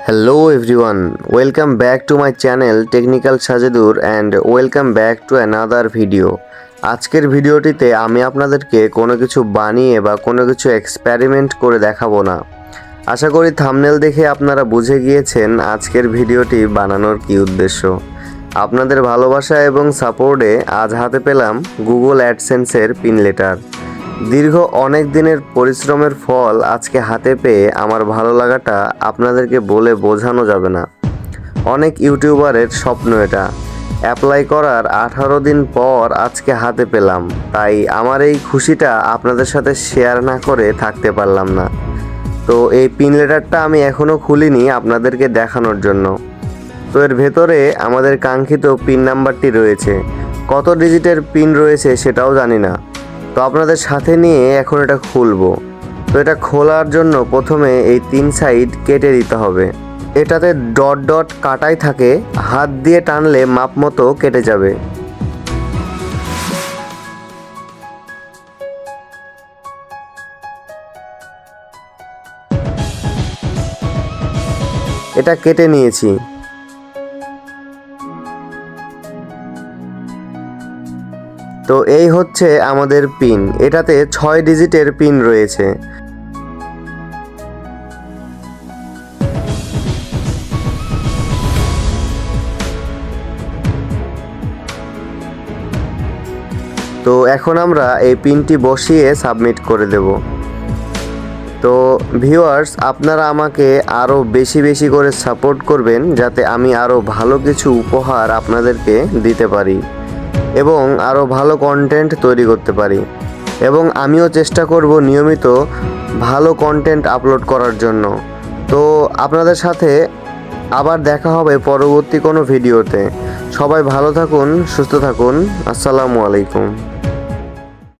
Hello everyone, welcome back to my channel Technical Sajedur and welcome back to another video. আজকের ভিডিওটিতে আমি আপনাদেরকে কোনো কিছু বানিয়ে বা কোনো কিছু এক্সপেরিমেন্ট করে দেখাবো না। আশা করি থাম্বনেল দেখে আপনারা বুঝে গিয়েছেন আজকের ভিডিওটি বানানোর কী উদ্দেশ্য। আপনাদের ভালোবাসা এবং সাপোর্টে আজ হাতে পেলাম Google AdSense-এর পিন লেটার। দীর্ঘ অনেক দিনের পরিশ্রমের ফল আজকে হাতে পেয়ে আমার ভালো লাগাটা আপনাদেরকে বলে বোঝানো যাবে না। অনেক ইউটিউবারের স্বপ্ন এটা। অ্যাপ্লাই করার 18 দিন পর আজকে হাতে পেলাম, তাই আমার এই খুশিটা আপনাদের সাথে শেয়ার না করে থাকতে পারলাম না। তো এই পিন লেটারটা আমি এখনও খুলিনি আপনাদেরকে দেখানোর জন্য। তো এর ভেতরে আমাদের কাঙ্ক্ষিত পিন নাম্বারটি রয়েছে। কত ডিজিটের পিন রয়েছে সেটাও জানি না। তো আপনাদের সাথে নিয়ে এখন এটা খুলবো। তো এটা খোলার জন্য প্রথমে এই 3 সাইড কেটে দিতে হবে। এটাতে ডট ডট কাটাই থাকে, হাত দিয়ে টানলে মাপ মতো কেটে যাবে। এটা কেটে নিয়েছি। তো এই হচ্ছে আমাদের পিন। এটাতে 6 ডিজিটের পিন রয়েছে। তো এখন আমরা এই পিনটি বসিয়ে সাবমিট করে দেব। তো ভিউয়ার্স, আপনারা আমাকে আরও বেশি করে সাপোর্ট করবেন যাতে আমি আরও ভালো কিছু উপহার আপনাদেরকে দিতে পারি এবং আরও ভালো কন্টেন্ট তৈরি করতে পারি, এবং আমিও চেষ্টা করব নিয়মিত ভালো কন্টেন্ট আপলোড করার জন্য। তো আপনাদের সাথে আবার দেখা হবে পরবর্তী কোনো ভিডিওতে। সবাই ভালো থাকুন, সুস্থ থাকুন। আসসালামু আলাইকুম।